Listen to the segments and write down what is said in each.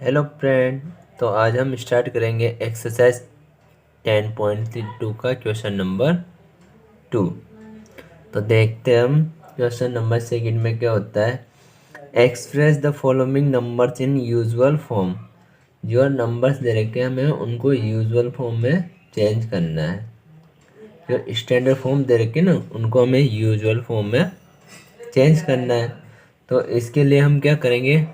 Hello friend. तो आज हम स्टार्ट करेंगे एक्सरसाइज 10.2 का क्वेश्चन नंबर 2। तो देखते हैं हम क्वेश्चन नंबर सेकंड में क्या होता है। Express the following numbers in usual form. जो नंबर्स दे रखे हैं हमें उनको यूजुअल फॉर्म में चेंज करना है। जो स्टैंडर्ड फॉर्म दे रखे हैं ना उनको हमें यूजुअल फॉर्म में चेंज करना है। तो इसके लिए हम क्या करेंगे,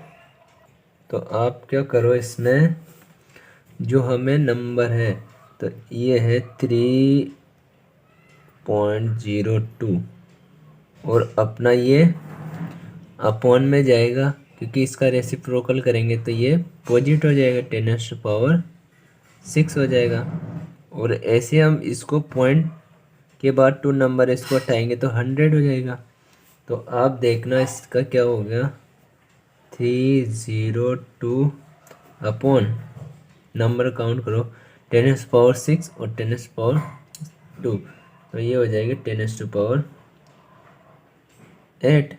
तो आप क्या करो, इसमें जो हमें नंबर है तो ये है 3.02 और अपना ये अपॉन में जाएगा क्योंकि इसका रेसिप्रोकल करेंगे तो ये पॉजिटिव हो जाएगा, 10⁻6 हो जाएगा। और ऐसे हम इसको पॉइंट के बाद 2 नंबर इसको हटाएंगे तो 100 हो जाएगा। तो आप देखना इसका क्या हो गया, 302 अपॉन नंबर काउंट करो 10⁻6 और 10⁻2, तो ये हो जाएगी 10⁻8।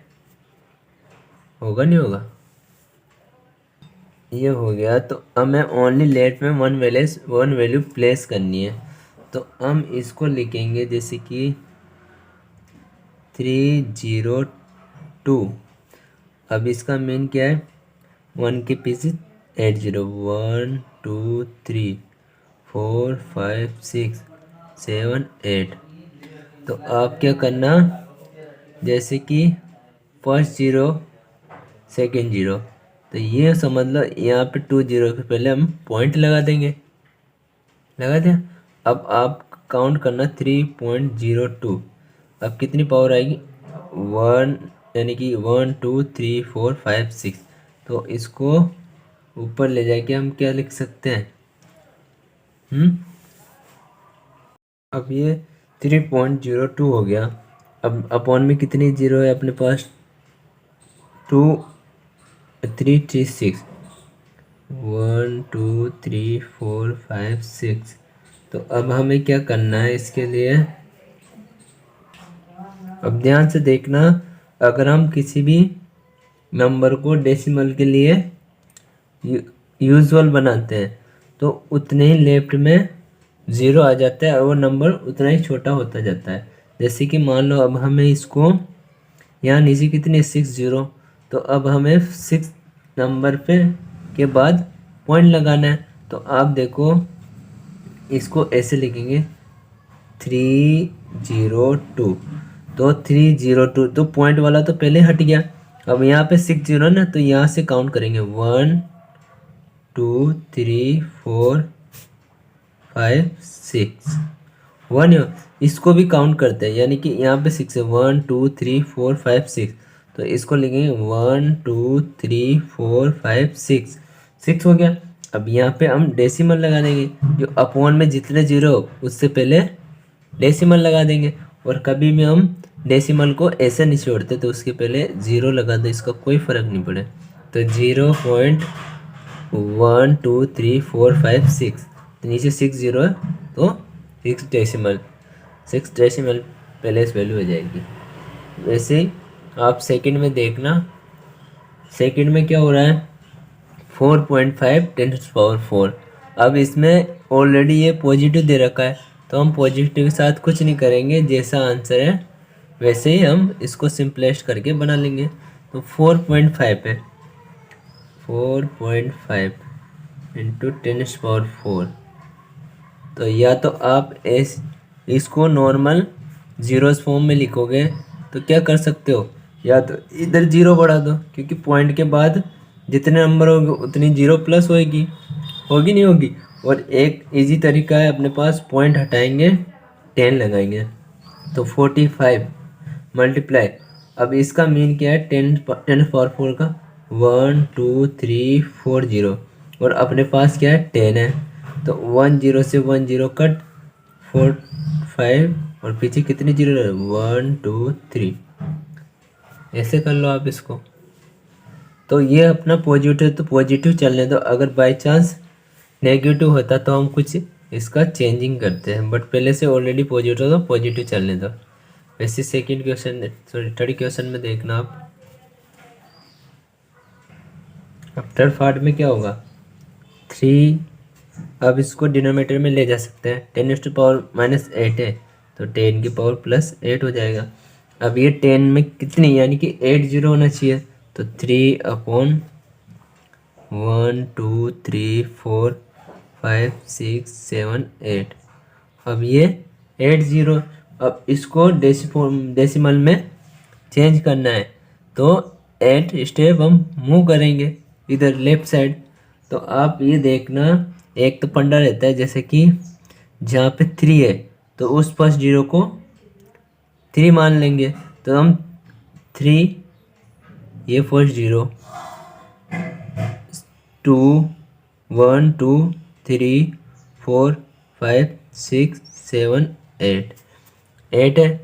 होगा नहीं होगा, ये हो गया। तो हमें ओनली लेट में वन वैल्यू प्लेस करनी है। तो हम इसको लिखेंगे जैसे कि 302। अब इसका मीन क्या है, 1 के पीछे 80, 1 2 3 4 5 6 7 8। तो आप क्या करना, जैसे कि फर्स्ट जीरो सेकेंड जीरो, तो ये समझ लो यहाँ पे 2 जीरो के पहले हम पॉइंट लगा देंगे। लगा दिया। अब आप काउंट करना 3.02। अब कितनी पावर आएगी, 1, यानी कि 1 2 3 4 5 6। तो इसको ऊपर ले जाके हम क्या लिख सकते हैं, अब ये 3.02 हो गया। अब अपॉन में कितनी जीरो है अपने पास, 2 3 3 6, 1 2 3 4 5 6। तो अब हमें क्या करना है इसके लिए, अब ध्यान से देखना, अगर हम किसी भी नंबर को डेसिमल के लिए यूजुअल बनाते हैं तो उतने ही लेफ्ट में ज़ीरो आ जाता है और वो नंबर उतना ही छोटा होता जाता है। जैसे कि मान लो अब हमें इसको यहाँ नीचे कितनी 60, तो अब हमें 6 नंबर पे के बाद पॉइंट लगाना है। तो आप देखो इसको ऐसे लिखेंगे 302। तो 302 तो पॉइंट वाला तो पहले हट गया। अब यहाँ पे 60 ना, तो यहाँ से काउंट करेंगे 1 2 3 4 5 6 1। इसको भी काउंट करते हैं, यानी कि यहाँ पे 6 है, 1 2 3 4 5 6। तो इसको लिखेंगे 1 2 3 4 5 6, 6 हो गया। अब यहाँ पे हम डेसिमल लगा देंगे, जो अपॉन में जितने जीरो उससे पहले डेसिमल लगा देंगे। और कभी भी हम डेसिमल को ऐसे नहीं छोड़ते तो उसके पहले ज़ीरो लगा दो, इसका कोई फ़र्क नहीं पड़े। तो 0.1 2 3 4 5 6, तो नीचे 60 है तो 6 डेसिमल पहले इस वैल्यू हो जाएगी। वैसे ही आप सेकंड में देखना, सेकंड में क्या हो रहा है, 4.5 10⁻4। अब इसमें ऑलरेडी ये पॉजिटिव दे रखा है तो हम पॉजिटिव के साथ कुछ नहीं करेंगे, जैसा आंसर है वैसे ही हम इसको सिंपलेस्ट करके बना लेंगे। तो 4.5 है, 4.5 इंटू 10⁻4। तो या तो आप इसको नॉर्मल जीरोस फॉर्म में लिखोगे तो क्या कर सकते हो, या तो इधर जीरो बढ़ा दो क्योंकि पॉइंट के बाद जितने नंबर होंगे उतनी जीरो प्लस होगी, होगी नहीं होगी। और एक इजी तरीका है अपने पास, पॉइंट हटाएंगे 10 लगाएंगे तो 45 मल्टीप्लाई। अब इसका मीन क्या है, 10⁻4 का 1 2 3 4 0, और अपने पास क्या है 10 है। तो 1 0 से 1 0 कट, 4 5 और पीछे कितनी जीरो है, 1 2 3। ऐसे कर लो आप इसको। तो ये अपना पॉजिटिव तो पॉजिटिव चलने दो, अगर बाई चांस नेगेटिव होता तो हम कुछ इसका चेंजिंग करते हैं, बट पहले से ऑलरेडी पॉजिटिव तो पॉजिटिव चलने दो। वैसे second question, sorry third question में देखना आप, अब थर्ड पार्ट में क्या होगा, 3, अब इसको डिनोमिनेटर में ले जा सकते हैं, 10⁻⁻8 है तो 10⁻+8 हो जाएगा। अब ये 10 में कितनी यानी कि 8 जीरो होना चाहिए, तो 3/1 2 3 4 5 6 7 8। अब ये 8 जीरो, अब इसको डेसिमल में चेंज करना है तो 8 स्टेप हम मूव करेंगे इधर लेफ्ट साइड। तो आप ये देखना, एक तो फंडा रहता है जैसे कि जहाँ पे 3 है तो उस फर्स्ट जीरो को 3 मान लेंगे, तो हम 3 ये फर्स्ट जीरो 2 1 2 3 4 5 6 7 8 है।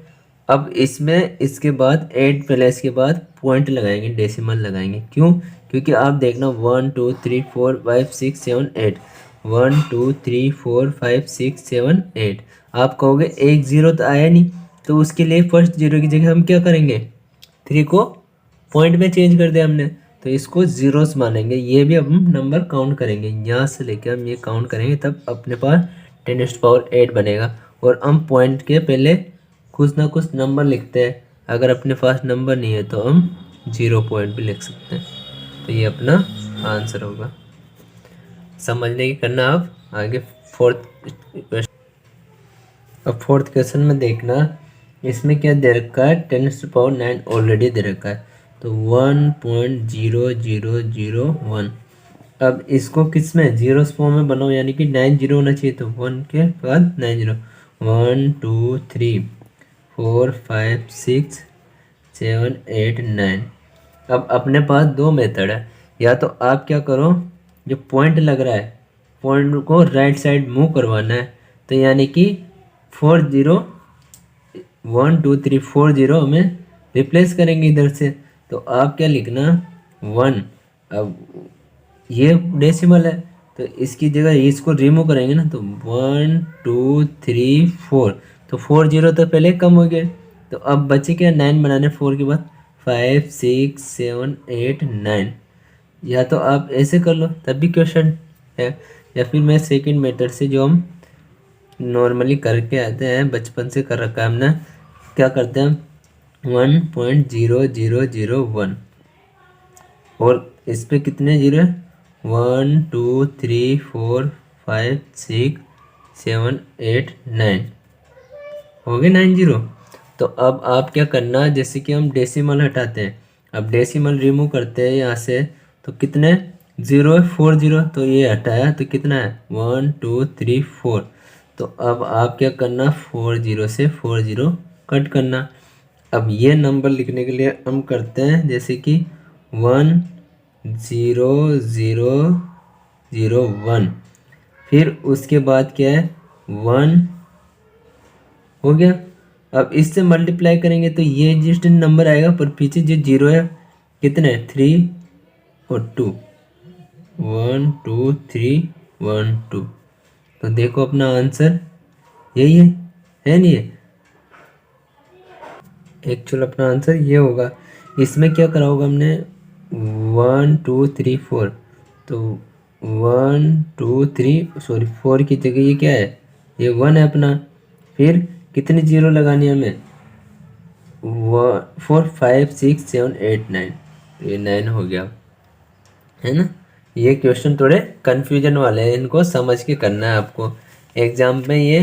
अब इसमें इसके बाद 8 प्लस के बाद पॉइंट लगाएंगे, डेसिमल लगाएंगे। क्यों? क्योंकि आप देखना 1 2 3 4 5 6 7 8 1 2 3 4 5 6 7 8। आप कहोगे एक जीरो तो आया नहीं, तो उसके लिए फर्स्ट जीरो की जगह हम क्या करेंगे, 3 को पॉइंट में चेंज कर दिया हमने, तो इसको जीरोस मानेंगे। ये भी अब हम नंबर काउंट करेंगे, यहाँ से लेके हम ये काउंट करेंगे, तब अपने पास 10⁻8 बनेगा। और हम पॉइंट के पहले कुछ ना कुछ नंबर लिखते हैं, अगर अपने पास नंबर नहीं है तो हम 0 पॉइंट भी लिख सकते हैं। तो ये अपना आंसर होगा। समझने की करना आप आगे फोर्थ क्वेश्चन। अब फोर्थ क्वेश्चन में देखना, इसमें क्या दे रखा है, 10⁻9 ऑलरेडी दे रखा है, तो 1.0001। अब इसको किस में जीरोस फॉर्म में बनाओ, यानी कि 9 जीरो होना चाहिए, तो 1 के बाद 9 जीरो 1 2 3 4 5 6 7 8 9। अब अपने पास दो मेथड है, या तो आप क्या करो, जो पॉइंट लग रहा है पॉइंट को राइट साइड मूव करवाना है, तो यानी कि 4 0 1 2 3 4 0 हमें रिप्लेस करेंगे इधर से, तो आप क्या लिखना 1। अब ये डेसिमल है तो इसकी जगह इसको रिमूव करेंगे ना, तो 1 2 3 4, तो 4 जीरो तो पहले कम हो गए, तो अब बचे क्या 9 बनाने 4 के बाद 5 6 7 8 9। या तो आप ऐसे कर लो तब भी क्वेश्चन है, या फिर मैं सेकंड मेथड से जो हम नॉर्मली करके आते हैं, बचपन से कर रखा है हमने, क्या करते हैं 1.0001, और इस पे कितने जीरो है 1 2 3 4 5 6 7 8 9 हो गए 9 जीरो। तो अब आप क्या करना, जैसे कि हम डेसिमल हटाते हैं, अब डेसिमल रिमूव करते हैं यहाँ से, तो कितने 0 है 4 जीरो, तो ये हटाया तो कितना है 1 2 3 4। तो अब आप क्या करना 4 जीरो से 4 जीरो कट करना। अब ये नंबर लिखने के लिए हम करते हैं जैसे कि 1 0 0 0 1, फिर उसके बाद क्या है 1 हो गया। अब इससे मल्टीप्लाई करेंगे तो ये जिस नंबर आएगा, पर पीछे जो जीरो है कितने 3 और 2 1 2 3 1 2। तो देखो अपना आंसर यही है नहीं है, एक्चुअल अपना आंसर ये होगा। इसमें क्या करा होगा हमने 1 2 3 4, तो 1 2 3 सॉरी 4 की जगह ये क्या है, ये 1 है अपना, फिर कितनी जीरो लगानी है हमें 4 5 6 7 8 9, ये 9 हो गया है ना। ये क्वेश्चन थोड़े कन्फ्यूजन वाले हैं, इनको समझ के करना है आपको, एग्जाम में ये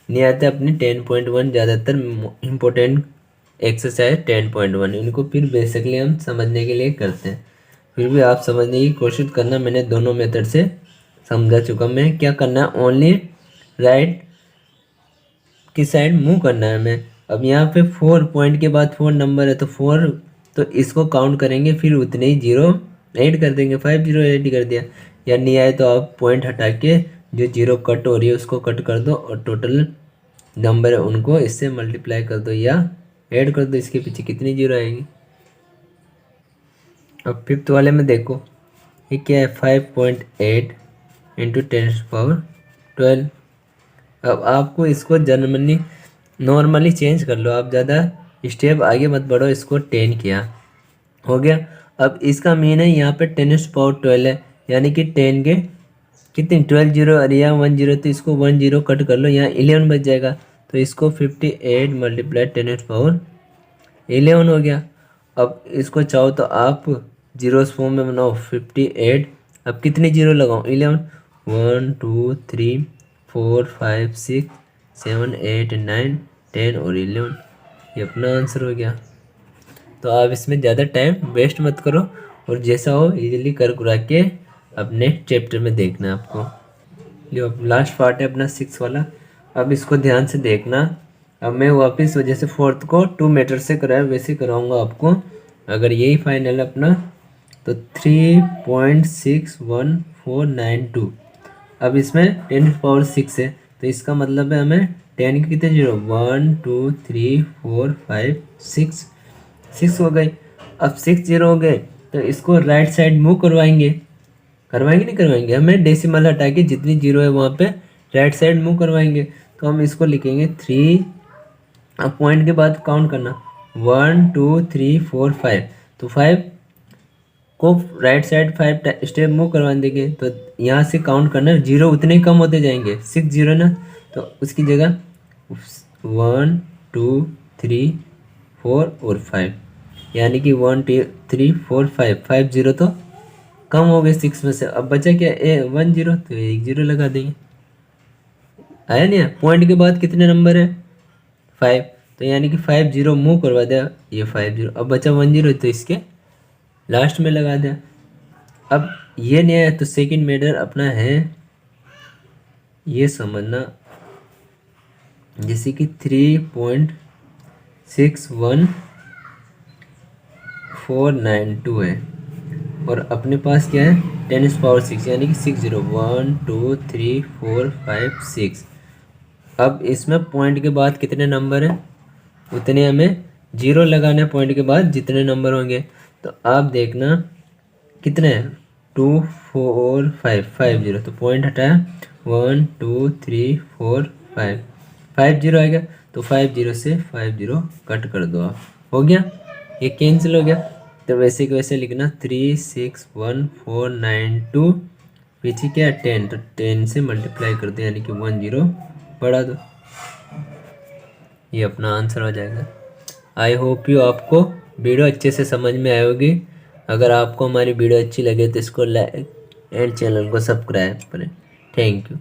नहीं आते। अपनी 10.1 ज़्यादातर इम्पोर्टेंट एक्सरसाइज 10.1, इनको फिर बेसिकली हम समझने के लिए करते हैं, फिर भी आप समझने की कोशिश करना। मैंने दोनों मेथड से समझा चुका, मैं क्या करना है ओनली राइट की साइड मूव करना है हमें। अब यहाँ पे 4 पॉइंट के बाद 4 नंबर है, तो 4 तो इसको काउंट करेंगे, फिर उतने ही जीरो ऐड कर देंगे, 5 जीरो ऐड कर दिया। या नहीं आए तो आप पॉइंट हटा के जो जीरो कट हो रही है उसको कट कर दो, और टोटल नंबर है उनको इससे मल्टीप्लाई कर दो या ऐड कर दो, इसके पीछे कितनी जीरो आएगी। अब फिफ्थ वाले में देखो ये क्या है 5.8 इंटू 10⁻12। अब आपको इसको जनरली नॉर्मली चेंज कर लो, आप ज़्यादा स्टेप आगे मत बढ़ो, इसको 10 किया हो गया। अब इसका मीन है यहाँ पे 10⁻12 है, यानी कि 10 के कितनी 12 जीरो और यहाँ 1 जीरो, तो इसको 1 जीरो कट कर लो, यहाँ 11 बच जाएगा। तो इसको 58 मल्टीप्लाई 10^11 हो गया। अब इसको चाहो तो आप जीरोस फॉर्म में बनाओ 58। अब कितनी जीरो लगाओ 11, 1 2 3 4 5 6 7 8 9 10 और 11। ये अपना आंसर हो गया। तो आप इसमें ज़्यादा टाइम वेस्ट मत करो और जैसा हो इजीली कर कुरा के अब नेक्स्ट चैप्टर में देखना है आपको। जो लास्ट पार्ट है अपना 6 वाला, अब इसको ध्यान से देखना। अब मैं वापस जैसे 4th को 2 मीटर से कराया वैसे कराऊंगा आपको। अगर यही फाइनल अपना तो 3.61492। अब इसमें 10^6 है, तो इसका मतलब है हमें 10 के कितने जीरो 1 2 3 4 5 6 हो गए। अब 6 जीरो हो गए, तो इसको राइट साइड मूव करवाएंगे। नहीं करवाएंगे, हमें डेसिमल हटा के जितनी जीरो है वहाँ पे राइट साइड मूव करवाएंगे। तो हम इसको लिखेंगे 3। अब पॉइंट के बाद काउंट करना 1 2 3 4 5। तो 5 को राइट साइड 5 स्टेप मूव करवा देंगे। तो यहाँ से काउंट करना, जीरो उतने ही कम होते जाएंगे, 6 जीरो ना, तो उसकी जगह 1 2 3 4 और 5, यानी कि 1 2 3 4 5 जीरो तो कम हो गए 6 में से। अब बचा क्या 1 जीरो, तो 1 जीरो लगा देंगे। आया नहीं? पॉइंट के बाद कितने नंबर है 5, तो यानी कि 5 जीरो मूव करवा दिया, ये 5 जीरो। अब बचा 1 जीरो, तो इसके लास्ट में लगा दिया। अब ये नहीं है तो सेकंड मेथड अपना है, ये समझना, जैसे कि 3.61492 है और अपने पास क्या है 10^6, यानी कि 6 जीरो 1 2 3 4 5 6। अब इसमें पॉइंट के बाद कितने नंबर हैं उतने हमें जीरो लगाने, पॉइंट के बाद जितने नंबर होंगे। तो आप देखना कितने हैं 2 4 5 जीरो, तो पॉइंट हटाया 1 2 3 4 5 जीरो आएगा। तो 5 जीरो से 5 जीरो कट कर दो आप, हो गया, ये कैंसिल हो गया। तो वैसे के वैसे लिखना 3.61492, पीछे क्या 10, तो 10 से मल्टीप्लाई कर दो, यानी कि 1 जीरो बढ़ा दो, ये अपना आंसर हो जाएगा। आई होप यू आपको वीडियो अच्छे से समझ में आई होगी। अगर आपको हमारी वीडियो अच्छी लगे तो इसको लाइक एंड चैनल को सब्सक्राइब करें। Thank you.